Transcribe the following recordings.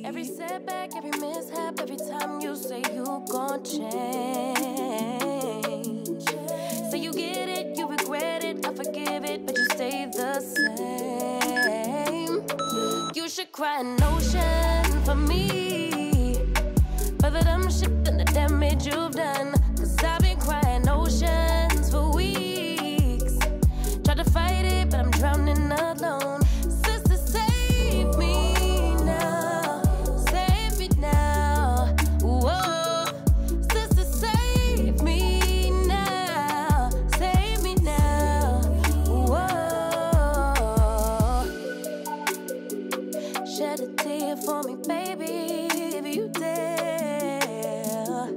Every setback, every mishap, every time you say you gon' change. Say you get it, you regret it, I forgive it, but you stay the same. You should cry an ocean for me, for the dumb shit and the damage you've done. Cause I've been crying oceans for weeks. Tried to fight it, but I'm drowning alone. Sister, save me now. Save me now. Whoa. Sister, save me now. Save me now. Whoa. Shed a tear for me, baby, if you dare.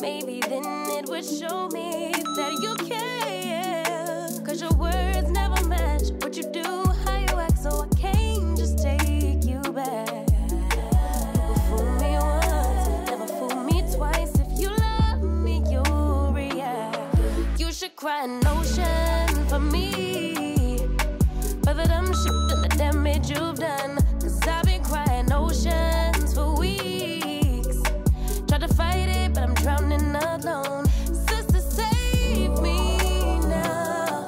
Maybe then it would show me that you care. Cause your words never match what you do, how you act, so I can't just take you back. You fool me once, never fool me twice. If you love me, you'll react. You should cry an ocean for me, for the dumb shit and the damage you've done. Cause I've been crying oceans for weeks. Tried to fight it, but I'm drowning alone. Sister, save me now.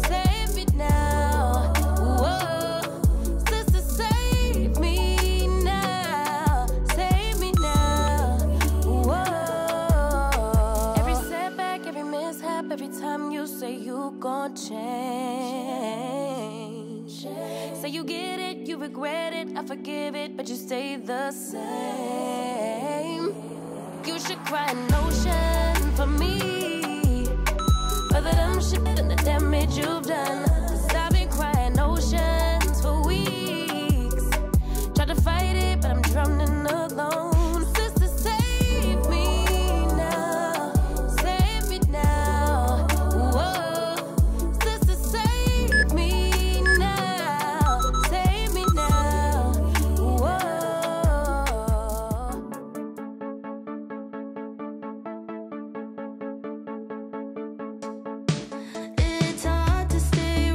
Save me now. Whoa. Sister, save me now. Save me now. Whoa. Every setback, every mishap, every time you say you gon' change. Say you get it, you regret it, I forgive it, but you stay the same. You should cry an ocean for me, for the dumb shit and the damage you've done. Cause I've been crying oceans for weeks. Tried to fight it, but I'm drowning alone. Sister, save me now. Save me now. Whoa. Sister, save me now. Save me now. Whoa. It's hard to stay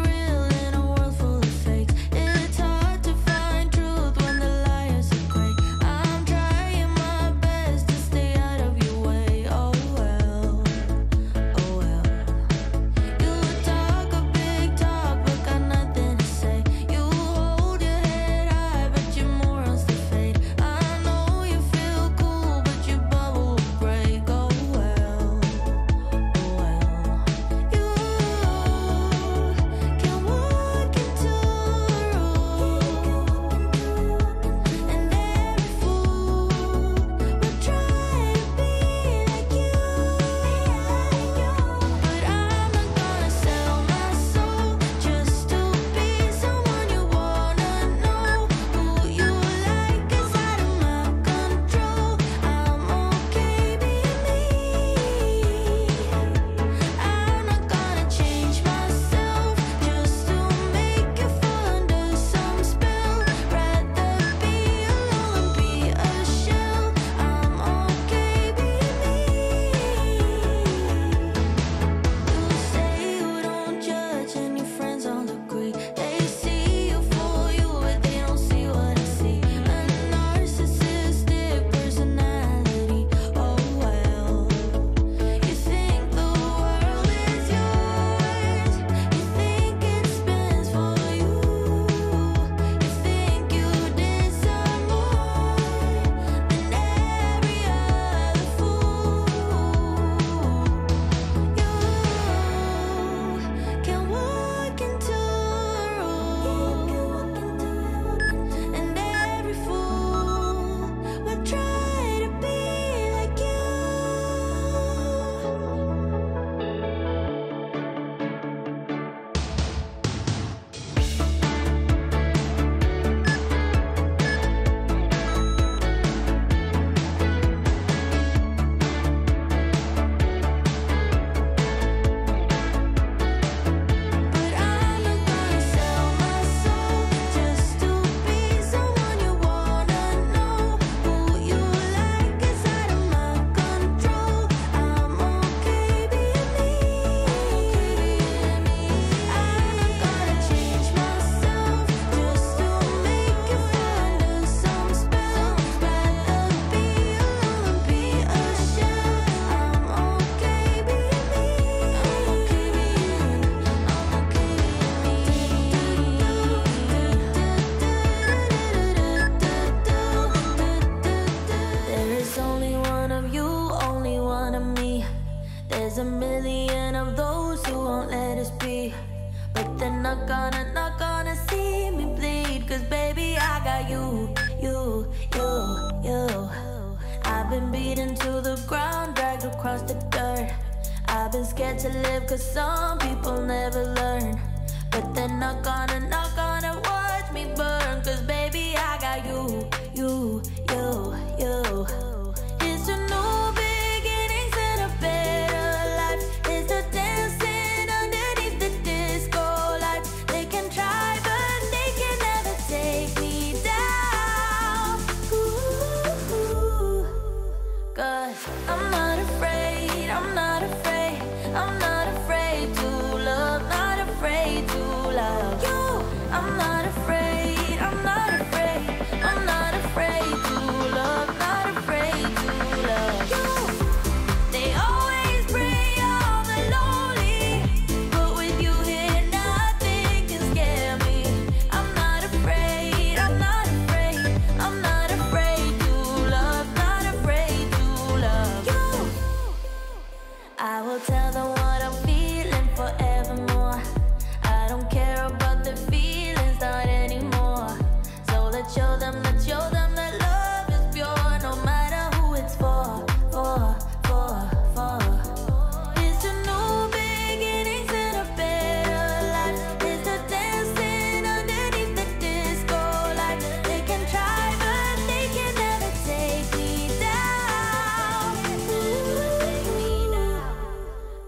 scared to live, cause some people never learn. But they're not gonna watch me burn. Cause baby, I got you. It's a new beginnings and a better life. It's the dancing underneath the disco lights. They can try, but they can never take me down. Ooh, cause I'm not afraid, I'm not afraid, I'm not afraid to love, not afraid to love you. I'm not afraid, I'm not afraid, I'm not afraid to love, not afraid to love you. They always bring all the lonely, but with you here nothing can scare me. I'm not afraid, I'm not afraid, I'm not afraid to love, not afraid to love you. I will tell them what I'm feeling forevermore. I don't care about the feelings, not anymore. So let's show them that love is pure, no matter who it's for. It's a new beginnings and a better life. It's the dancing underneath the disco light. They can try, but they can never take me down.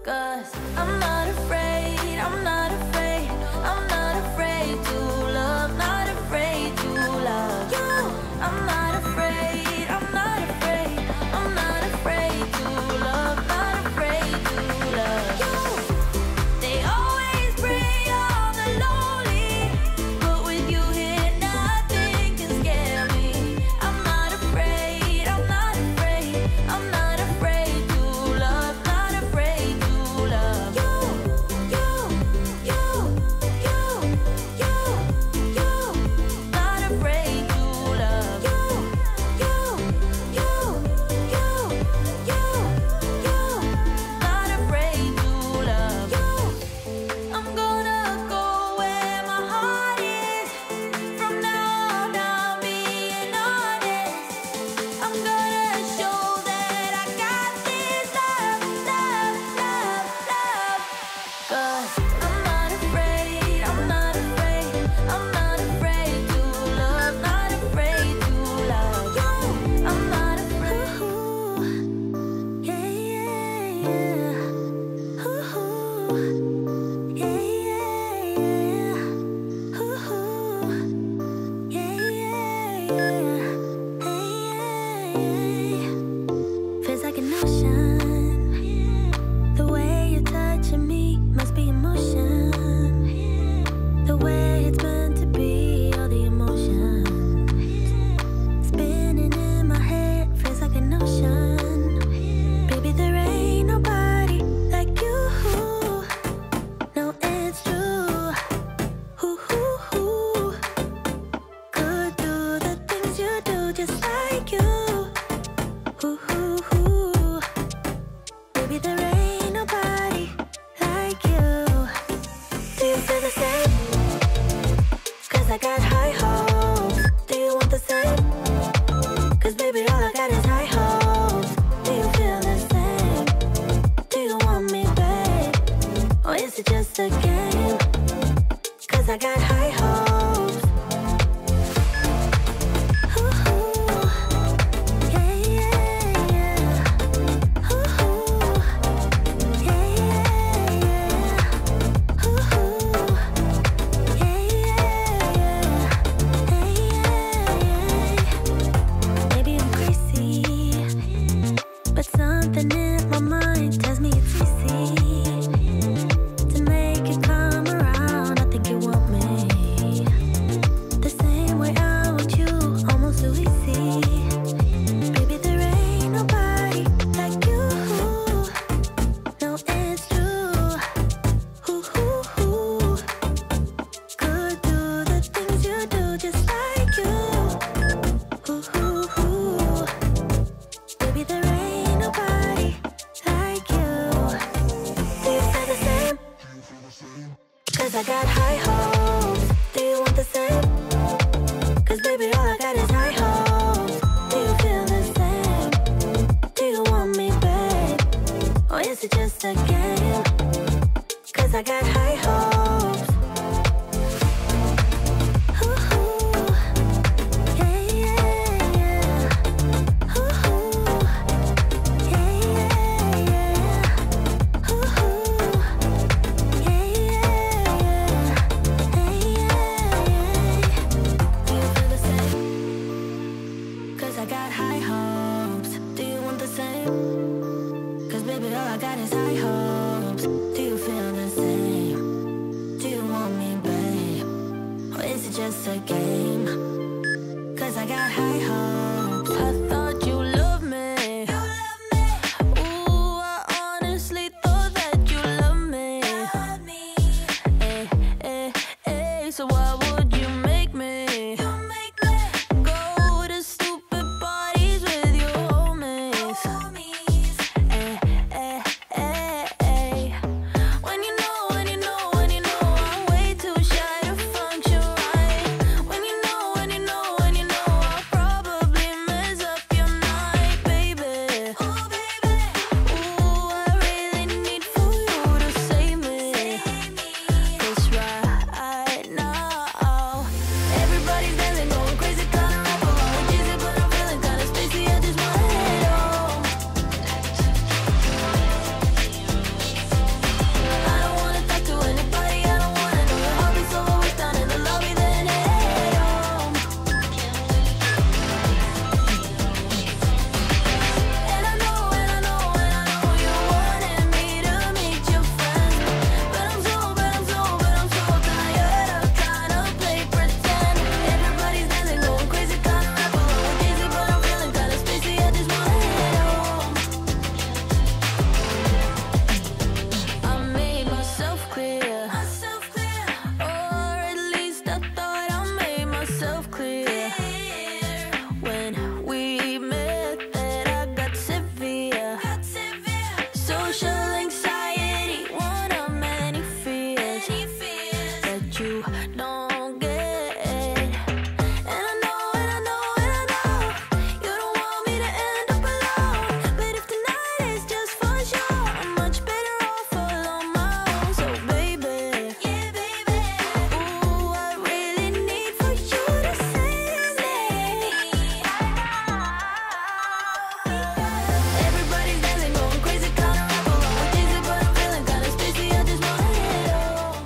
Cause I'm not afraid, I'm not afraid, I'm not afraid to love, not afraid to love you. I'm not afraid, I'm not afraid, I'm not afraid to love, not afraid to love you. They always bring all the lonely, but with you here nothing can scare me. I'm not afraid, I'm not afraid, I'm not afraid to love, not afraid to love you. Not afraid to love you. Not afraid to love you. I'm gonna go where my heart is. From now on, I'm being honest. I'm gonna show that I got this love. Cause I'm not afraid, I'm not afraid, I'm not afraid to love, not afraid to love you. I'm not afraid. Feels like an ocean. The way you're touching me must be emotion. The way it's meant to be, all the emotion. Spinning in my head, feels like an ocean. Baby, there ain't nobody like you. No, it's true. Could do the things you do just like you. Baby, there ain't nobody like you. Do you feel the same? Cause I got high hopes. Do you want the same? Cause baby, all I got is high hopes. Do you feel the same? Do you want me, babe? Or is it just a game? Cause I got high hopes. Maybe I'm crazy, but something in my mind tells me it's easy to make it come around. I think you want me. just a game, 'cause I got high hopes. I thought you loved me. Ooh, I honestly thought that you loved me. So why would you make me go to stupid parties with your homies? When you know I'm way too shy to function right. When you know I'll probably mess up your night, baby. Ooh, I really need for you to save me. 'Cause right now everybody's dancing, going crazy, kinda rap along with Jeezy, but I'm feeling kinda spacey. I just wanna head home. I don't wanna talk to anybody, I don't wanna know your hobbies, so always down in the lobby, then head home. And I know you wanted me to meet your friends, but I'm so tired of trying to play pretend. Everybody's dancing, going crazy, kinda rap along with Jeezy, but I'm feeling kinda spacey. I just wanna head home. I made myself clear, or at least I thought I made myself clear. When we met, that I got severe social anxiety, one of many fears that you don't get. And I know you don't want me to end up alone, but if tonight is just for sure, I'm much better off all on my own. So baby, ooh, I really need for you to save me. Everybody's dancing, going crazy, kinda rap along with Jeezy, but I'm feeling kinda spacey. I just wanna head home.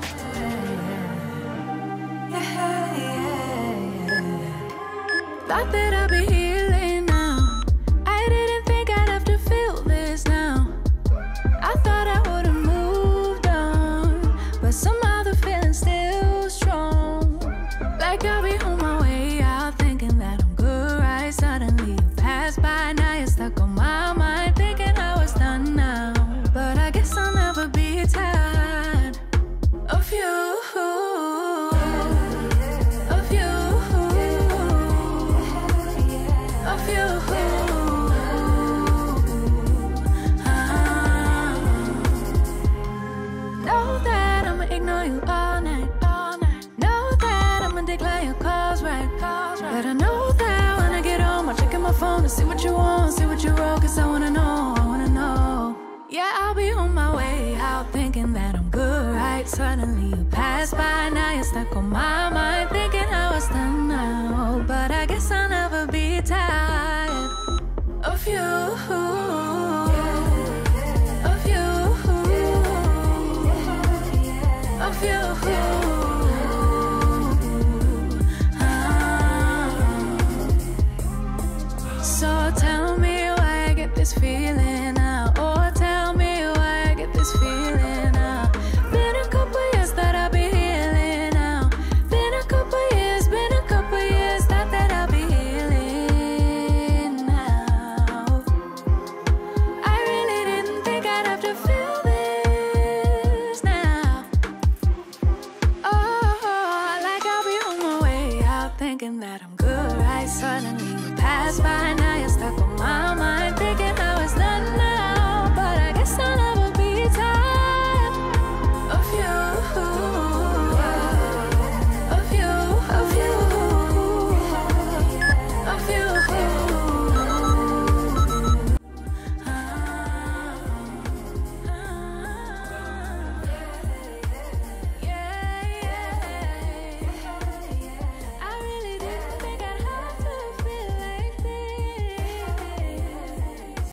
Thought that I'd be healing now. I didn't think I'd have to feel this now. I thought I would've moved on, but somehow the feeling's still strong. Like I'll be on my way out, thinking that I'm good, right? Suddenly you pass by, now you're stuck on my mind, thinking I was done now. But I guess I'll never be tired of you. Know that I'ma ignore you all night. Know that I'ma decline your calls, right? But I know that when I get home, I'll check in my phone to see what you want, see what you wrote, 'cause I wanna know. Yeah, I'll be on my way out, thinking that I'm good, right? Suddenly you pass by, now you're stuck on my mind, thinking I was done now. But I guess I'll never be tired of you. So tell me why I get this feeling now, or tell me why I get this feeling now. Been a couple years that I'll be healing now. Been a couple years that I'll be healing now. I really didn't think I'd have to feel this now. Oh, like I'll be on my way out, thinking that I'm good, right? Suddenly you pass by, now you're stuck on my mind, thinking I was done now.